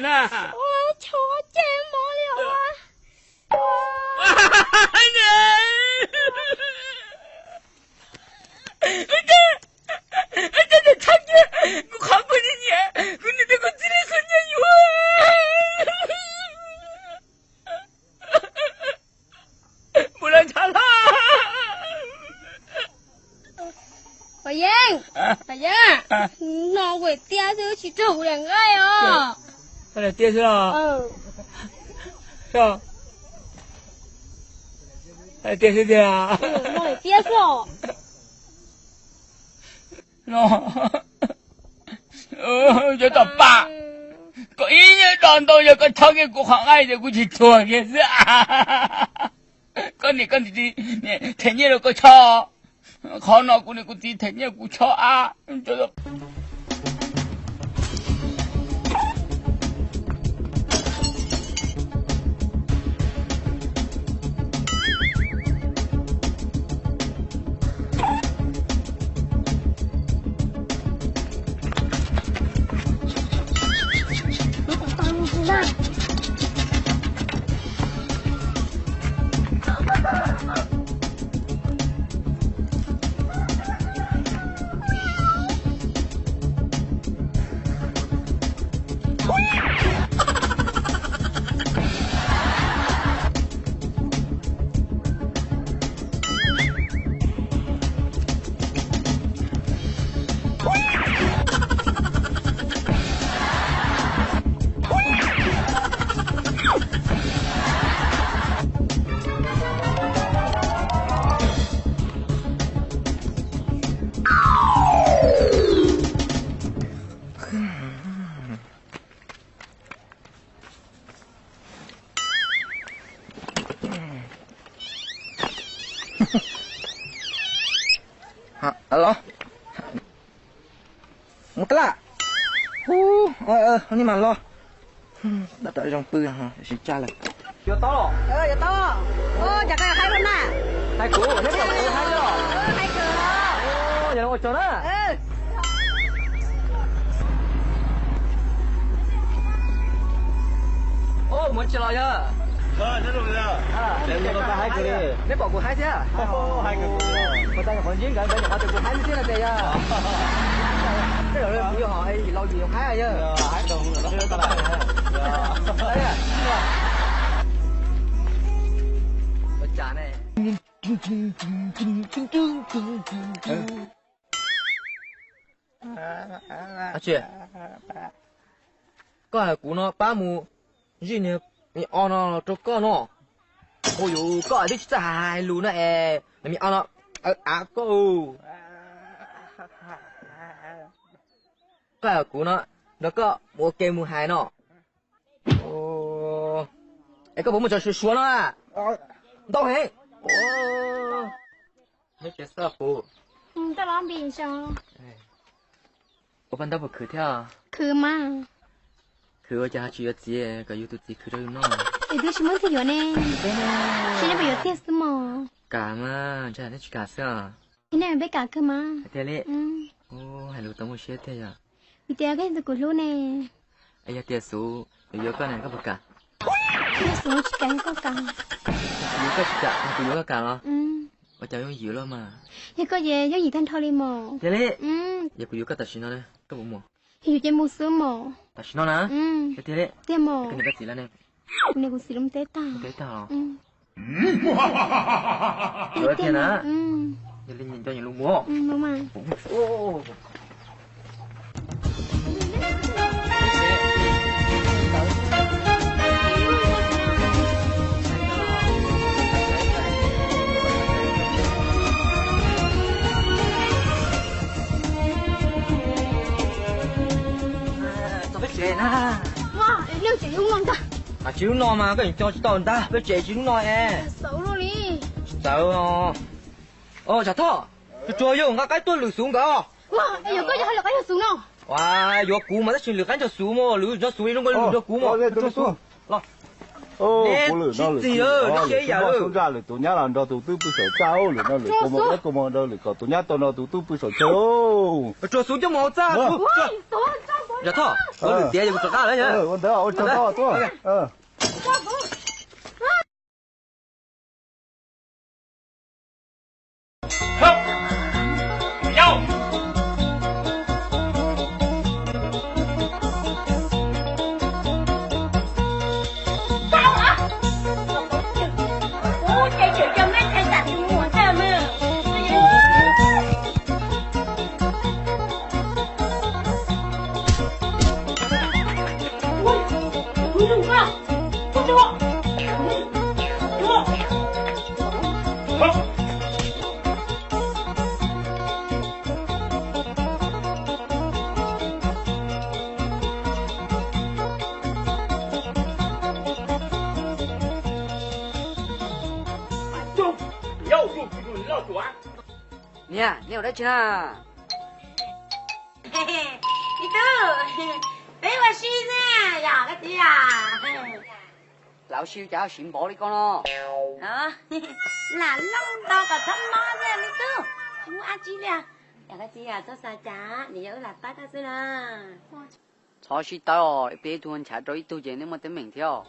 呢？我瞧见没了这长姐，我看过你，你这个这里是你有，不然他了。大英，大英，那我爹就去找两个呀。他来电视了。嗯。是吧？来电视的啊。我来电视哦。这咋办？có ý như đòn tôi giờ con thằng cái cuộc hàng ai giờ cũng chỉ thua cái gì con thì thế như là có cho khó nào cũng thì thế như cũng cho cho được Alo. Một lạ. Nhưng mà lo. Đặt ở trong pư hả? Xin cha lại. Giờ to. Giờ to. Chả có hai con à? Hai củ, hết rồi, hai rồi. Hai cửa. Giờ nó cho nó. Muốn chờ chưa? Thế rồi à? Để cho con hai cái đi. Nếu bỏ của hai thế à? Hai cái Con ta còn riêng cái bây giờ họ được của hai thế là về à? Cái rồi bây giờ họ hay lo gì không hai chứ? Hai đồng nó ta lại. Đấy à? Con chả này. Chị, có hai cú nó ba mù gì nè, mi ăn nó cho con nó, ôi dồi, có ai thích xài luôn nè, mi ăn nó, cô, có hai cú nó có một cây mù hai nó, ấy có bố một trò xua nó à, đâu hết, hết chết sao phụ, ta làm gì sao? 我搬到不去跳，去嘛？去我家去要接，个有都自己去了喏。你都什么去有呢？对呢。现在不有电视吗？干嘛？这还得去干啥？现在被搞去吗？对嘞。哦，还录到我写的呀。你第二个是过路呢？哎呀，电视有个人个不干。电视我去干个干。有个去干，不有个干了。我家用油了嘛。一个月有2套哩么？对嘞。也不有个大新了呢，个不么？有件冇事么？大新了呢？对嘞。对么？跟你个子了呢？你个事拢得打。得打哦。有一天呢？你领人叫你录么？妈妈。哦。Trẻ na. Wow, nếu chị không ngon ta. À chịu no mà cái cho tao người ta, với trẻ chịu no e. Xấu rồi đi. Xấu à. Chả thọ. Cho vô cái tôi lử xuống cả. Wow, giờ có hay là cái xuống nào? Wow, vô cú mà nó xin lử cái cho xuống mà, lử cho xuống nó có lử cho cú mà. Cho xuống. Lo. Cô lử nó lử. Nó chế giờ. Xuống ra lử tụi nhá là nó tụi tư bự sở trao lử nó lử cô mà đâu lử có tụi nhá tụi nó tụi tư bự sở trao. Cho xuống cho màu ra. Wow, xuống cho giờ thôi có được tiền thì cũng ra đấy nhá我等下我找到多要。nè nè đấy chứ à đi tư đấy là xí nè dạ cái gì à lão siêu cháu xịn bỏ đi con nó là lông đâu cả thăm nó nè đi tư chú ăn chi nè dạ cái gì à cho sao chả để nhớ là tay ta xí nè cho xí tao bé tuần trả rồi tôi chơi nếu mà tính mình theo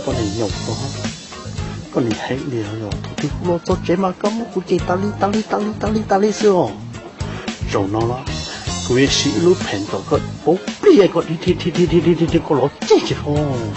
con này nhục đó con này hay liền rồi thì nó tốt chế mà có một cái tali xưa rồi nó là cái sĩ lúc phèn rồi có bố bia có đi có lỗ chết chứ không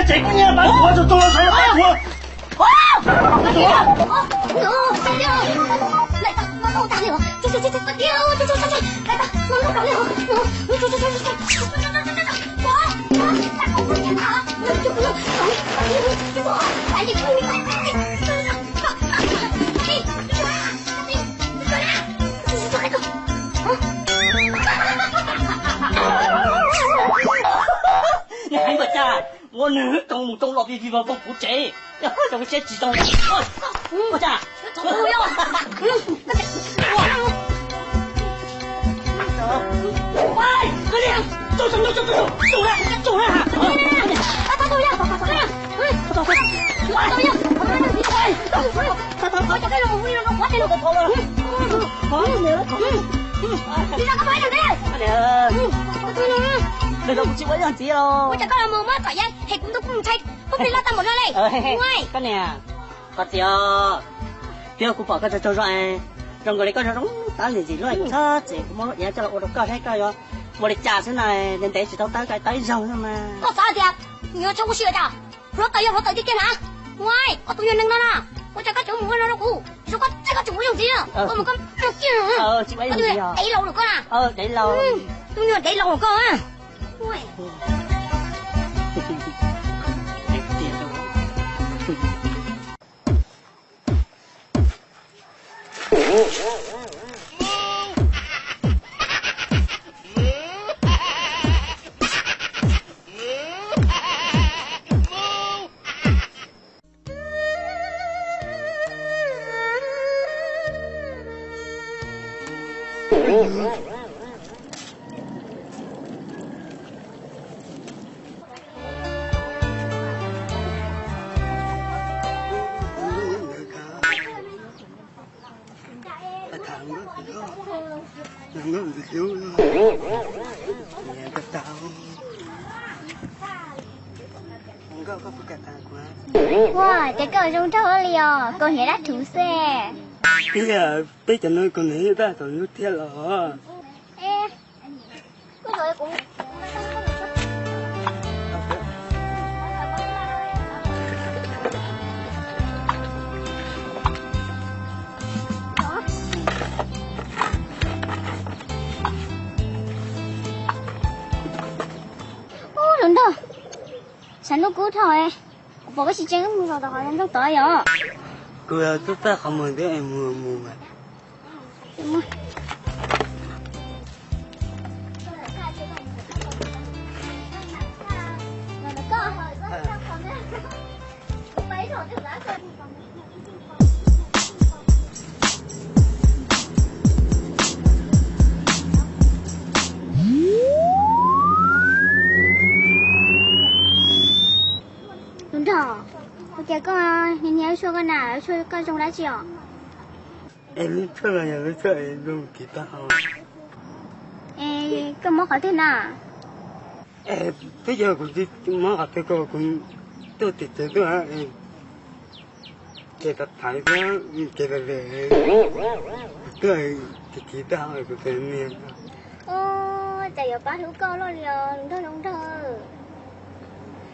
这姑娘把火就多少了，把火。来吧，妈妈我打你了，走，来吧，妈妈打你了，走，大狗不点打了，就不能走，赶紧冲你快，你睇乜啫？我女動落地方放苦仔，然後就會寫自動。我咋？不要啊！喂，快點，走啦！他都要，快！你那個快點你都唔知我樣子咯。我就講有冇乜鬼呀，係咁都唔砌，咁你拉得冇啦你。喂，個呢？個字啊，邊個姑婆佢就做咗誒，讓佢哋嗰種打連字攞嚟叉字，咁乜嘢就我都教睇教咗，我哋炸先嚟，人哋是都打計抵手啫嘛。我咋啲？你要出事咋？攞對啲嘅嚇。喂，我都要拎啦，我就家做唔會攞到股，如果即刻做樣子啊，我唔敢唔驚。接位樣子啊。你老嚟㗎啦。你老。都要你老嚟㗎啊。喂。nó bị thiếu rồi. Nhà cái tao. Không có phụ cả tao quá. Wow, cái cậu trong trâu liò, con hiểu đã thú xe. Bây giờ bây giờ nói con nghĩ ta tụi nó thiệt rồi. Ê, cái rồi cũng. Đúng rồi. Sao nó cứu thôi? Bộ cái gì chứ mua rồi tao không tới vậy. Cô chúng ta không muốn đứa em mua mà. Đúng rồi. Đúng rồi. Kìa con nhìn nhớ cho con nào cho con trong lá chiều. Em chưa là nhà nó chơi luôn kỳ tao. Ê, cái món hỏi thế nào? Em bây giờ cũng đi món học cái cô cũng tôiติด chơi tôi hả em. Cái tập thái đó cái là về cái kỳ tao của tôi miền. Ô, chạy ở ba thứ con lo liều, đúng thôi.